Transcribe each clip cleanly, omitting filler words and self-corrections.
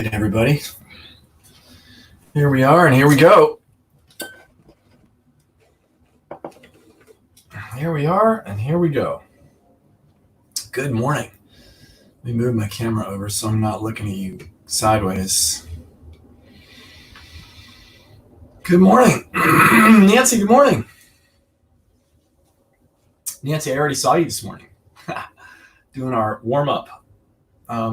right, everybody. Here we are, and here we go. Here we are, and here we go. Good morning. Let me move my camera over so I'm not looking at you sideways. Good morning. Nancy, good morning. Nancy, I already saw you this morning doing our warm-up.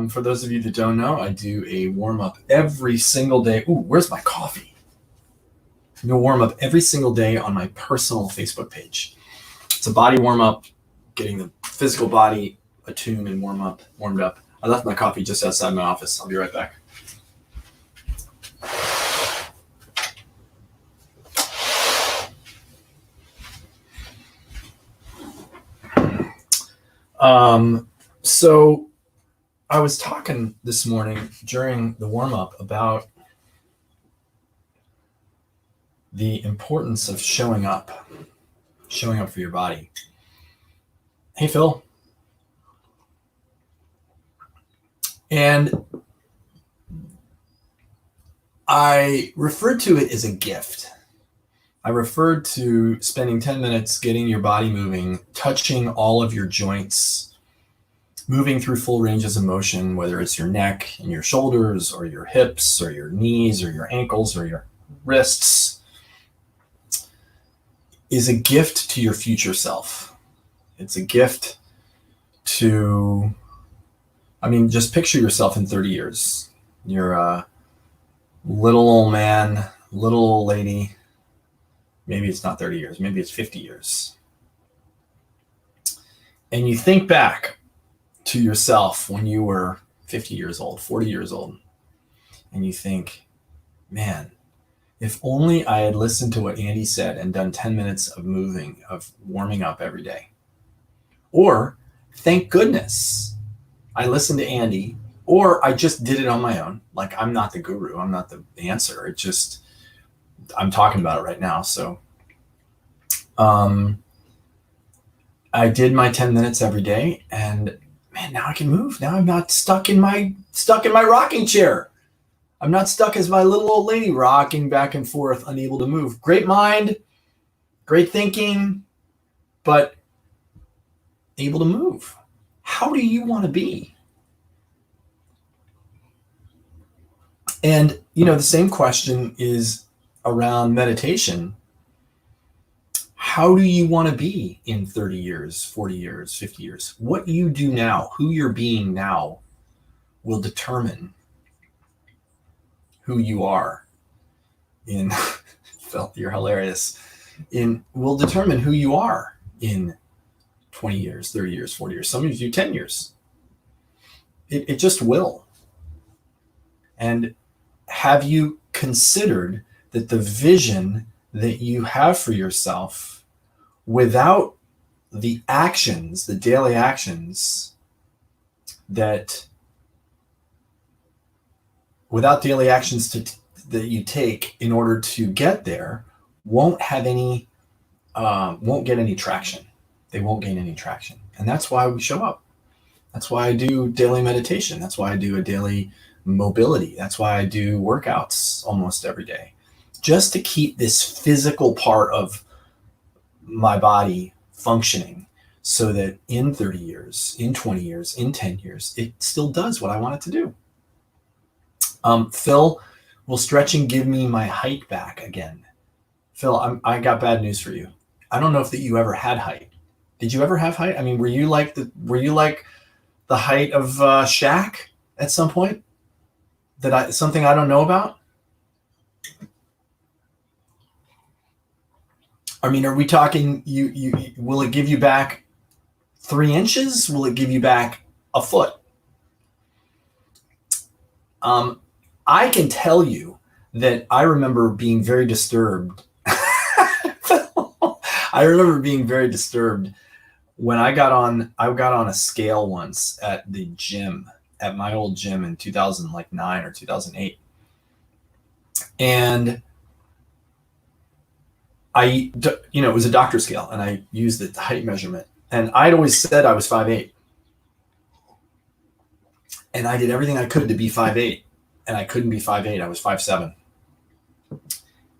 For those of you that don't know, I do a warm-up every single day. Ooh, where's my coffee? I do a warm-up every single day on my personal Facebook page. It's a body warm-up, getting the physical body attuned and warmed up. I left my coffee just outside my office. I'll be right back. So I was talking this morning during the warm-up about the importance of showing up for your body. Hey, Phil. And I referred to it as a gift. I referred to spending 10 minutes getting your body moving, touching all of your joints, moving through full ranges of motion, whether it's your neck and your shoulders or your hips or your knees or your ankles or your wrists, is a gift to your future self. It's a gift to, just picture yourself in 30 years. You're a little old man, little old lady. Maybe it's not 30 years, maybe it's 50 years. And you think back to yourself when you were 50 years old, 40 years old, and you think, man, if only I had listened to what Andy said and done 10 minutes of moving, of warming up every day. Or, thank goodness I listened to Andy, or I just did it on my own. Like, I'm not the guru, I'm not the answer. I'm talking about it right now. So I did my 10 minutes every day, and man, now I can move. Now I'm not stuck in my rocking chair. I'm not stuck as my little old lady rocking back and forth, unable to move. Great mind, great thinking, but able to move. How do you want to be? And, the same question is around meditation. How do you want to be in 30 years, 40 years, 50 years? What you do now, who you're being now, will determine who you are in, Phil, you're hilarious, will determine who you are in 20 years, 30 years, 40 years, some of you 10 years. It just will. And have you considered that the vision that you have for yourself, without the actions, the daily actions that you take in order to get there, won't get any traction. They won't gain any traction. And that's why we show up. That's why I do daily meditation. That's why I do a daily mobility. That's why I do workouts almost every day, just to keep this physical part of my body functioning, so that in 30 years, in 20 years, in 10 years, it still does what I want it to do. Phil, will stretching give me my height back again? Phil, I got bad news for you. I don't know if that you ever had height. Did you ever have height? Were you like the height of Shaq at some point? Something I don't know about? Are we talking, you will it give you back 3 inches? Will it give you back a foot? I can tell you that I remember being very disturbed. I remember being very disturbed when I got on a scale once at the gym, at my old gym in 2009 or 2008. And it was a doctor scale, and I used the height measurement, and I'd always said I was 5'8". And I did everything I could to be 5'8". and I couldn't be 5'8". I was 5'7".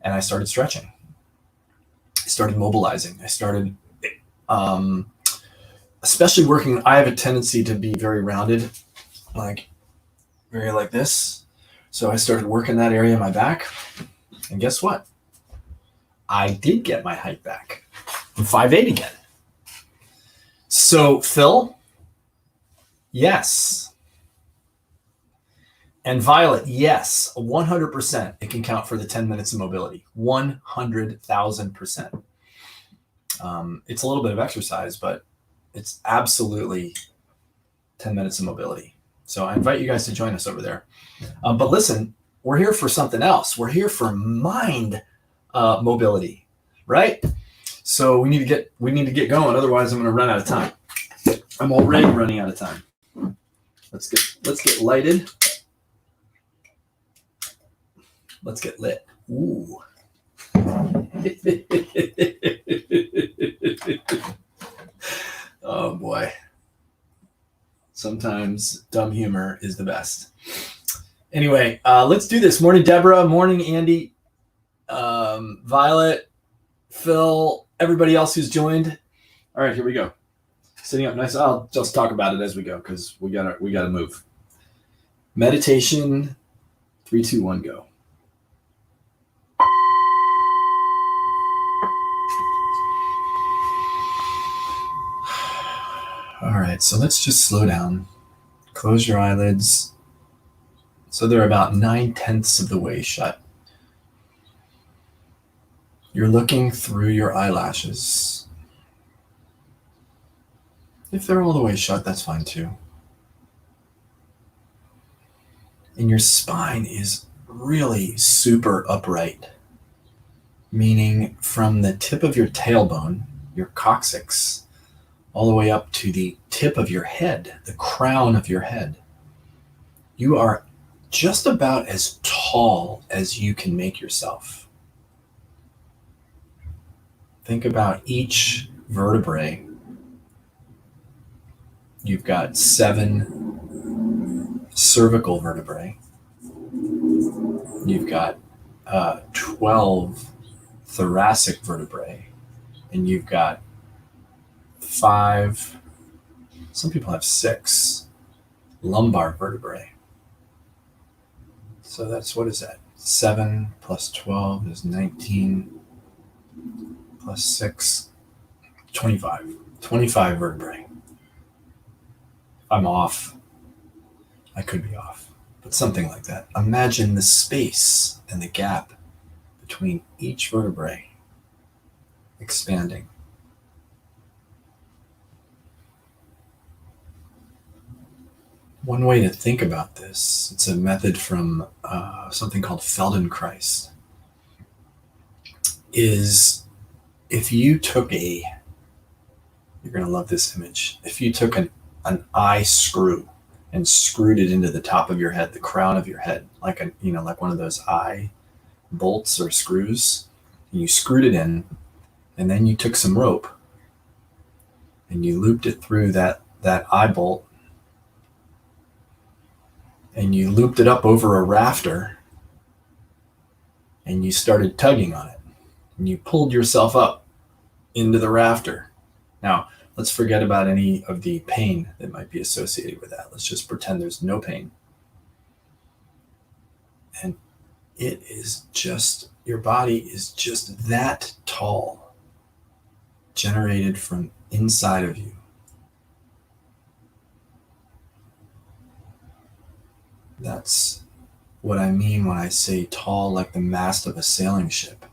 And I started stretching. I started mobilizing. I started, especially working. I have a tendency to be very rounded, like very like this. So I started working that area of my back. And guess what? I did get my height back. I'm 5'8" again. So Phil, yes. And Violet, yes, 100%. It can count for the 10 minutes of mobility. 100,000%. It's a little bit of exercise, but it's absolutely 10 minutes of mobility. So I invite you guys to join us over there. But listen, we're here for something else. We're here for mind mobility, right? So we need to get going. Otherwise, I'm going to run out of time. I'm already running out of time. Let's get lighted. Let's get lit. Ooh. Oh boy. Sometimes dumb humor is the best. Anyway, let's do this. Morning, Deborah. Morning, Andy. Violet, Phil, everybody else who's joined. All right, here we go. Sitting up nice. I'll just talk about it as we go because we gotta move. Meditation. 3, 2, 1, go. All right, so let's just slow down. Close your eyelids. So they're about 9/10 of the way shut. You're looking through your eyelashes. If they're all the way shut, that's fine too. And your spine is really super upright, meaning from the tip of your tailbone, your coccyx, all the way up to the tip of your head, the crown of your head. You are just about as tall as you can make yourself. Think about each vertebrae. You've got 7 cervical vertebrae. You've got 12 thoracic vertebrae. And you've got 5, some people have 6 lumbar vertebrae. So that's, what is that? 7 plus 12 is 19 plus 6, 25. 25 vertebrae. I'm off. I could be off, but something like that. Imagine the space and the gap between each vertebrae expanding. One way to think about this, it's a method from something called Feldenkrais, is if you took you're going to love this image, if you took an eye screw and screwed it into the top of your head, the crown of your head, like one of those eye bolts or screws, and you screwed it in, and then you took some rope and you looped it through that eye bolt, and you looped it up over a rafter, and you started tugging on it, and you pulled yourself up into the rafter. Now, let's forget about any of the pain that might be associated with that. Let's just pretend there's no pain. And it is just, your body is just that tall, generated from inside of you. That's what I mean when I say tall, like the mast of a sailing ship.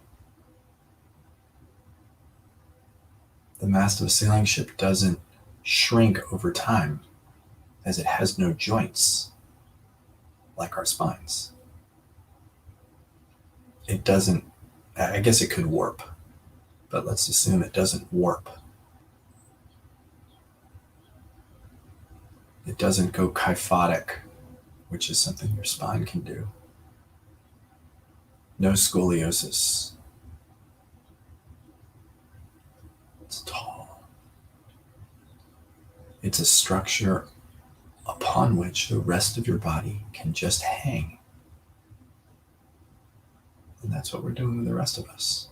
The mast of a sailing ship doesn't shrink over time as it has no joints like our spines. It doesn't, I guess it could warp, but let's assume it doesn't warp. It doesn't go kyphotic, which is something your spine can do. No scoliosis. It's tall. It's a structure upon which the rest of your body can just hang And that's what we're doing with the rest of us.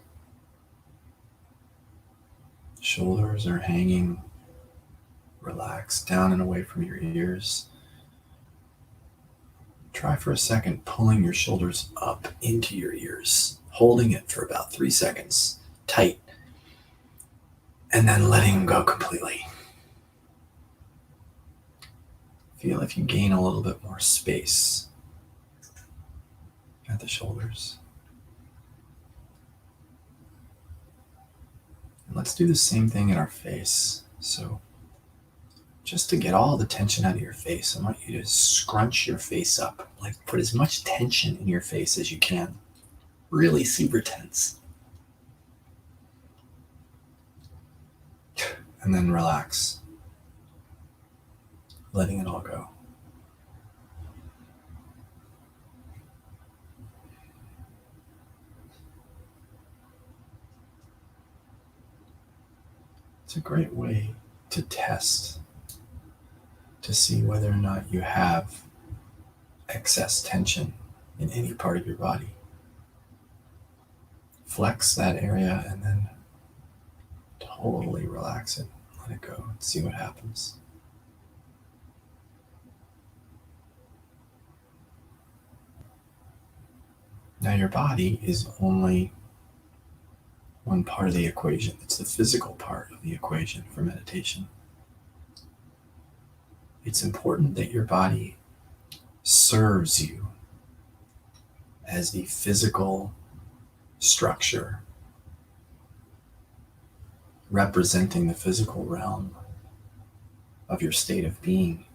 Shoulders are hanging, relaxed down and away from your ears. Try for a second pulling your shoulders up into your ears, holding it for about 3 seconds, tight, and then letting them go completely. Feel if you gain a little bit more space at the shoulders. And let's do the same thing in our face. So just to get all the tension out of your face, I want you to scrunch your face up. Like put as much tension in your face as you can. Really super tense. And then relax. Letting it all go. It's a great way to test, to see whether or not you have excess tension in any part of your body. Flex that area and then totally relax it. Let it go and see what happens. Now your body is only one part of the equation. It's the physical part of the equation for meditation. It's important that your body serves you as the physical structure representing the physical realm of your state of being.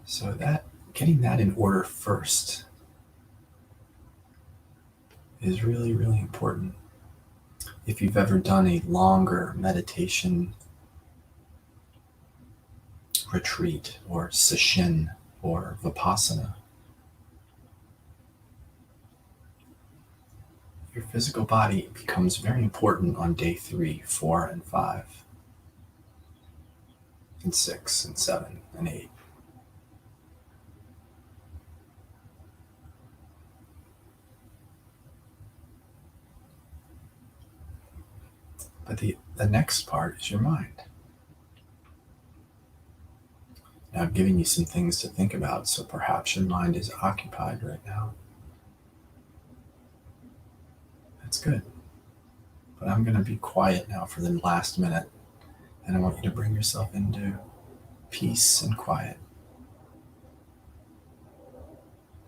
So that getting that in order first is really, really important. If you've ever done a longer meditation retreat or sesshin or vipassana, your physical body becomes very important on day 3, 4, and 5, and 6, and 7, and 8. But the next part is your mind. Now I've given you some things to think about, so perhaps your mind is occupied right now. That's good. But I'm going to be quiet now for the last minute, and I want you to bring yourself into peace and quiet.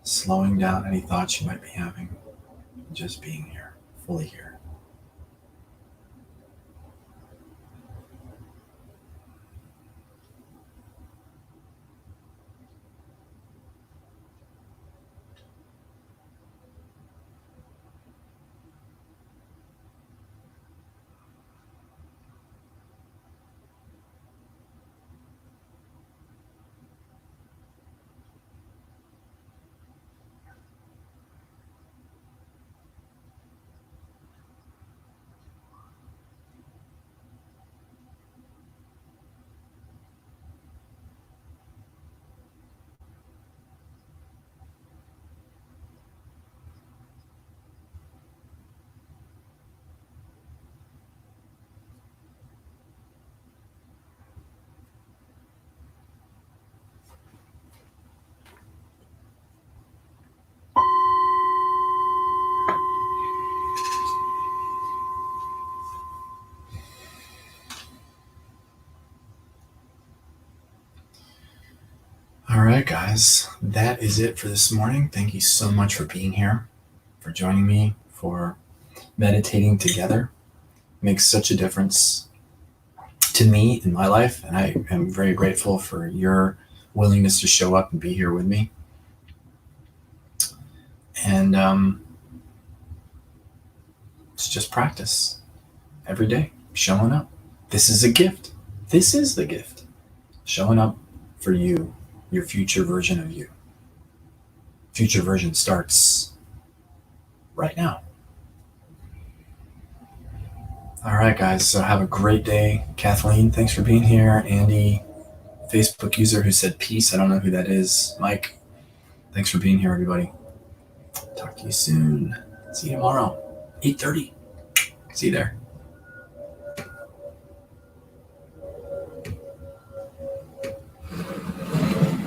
Slowing down any thoughts you might be having, just being here, fully here. All right, guys, that is it for this morning. Thank you so much for being here, for joining me, for meditating together. It makes such a difference to me in my life, and I am very grateful for your willingness to show up and be here with me. And it's just practice every day, showing up. This is a gift. This is the gift. Showing up for you, your future version of you. Future version starts right now. All right, guys, so have a great day. Kathleen, thanks for being here. Andy, Facebook user who said peace. I don't know who that is. Mike, Thanks for being here, everybody. Talk to you soon. See you tomorrow, 8:30. See you there.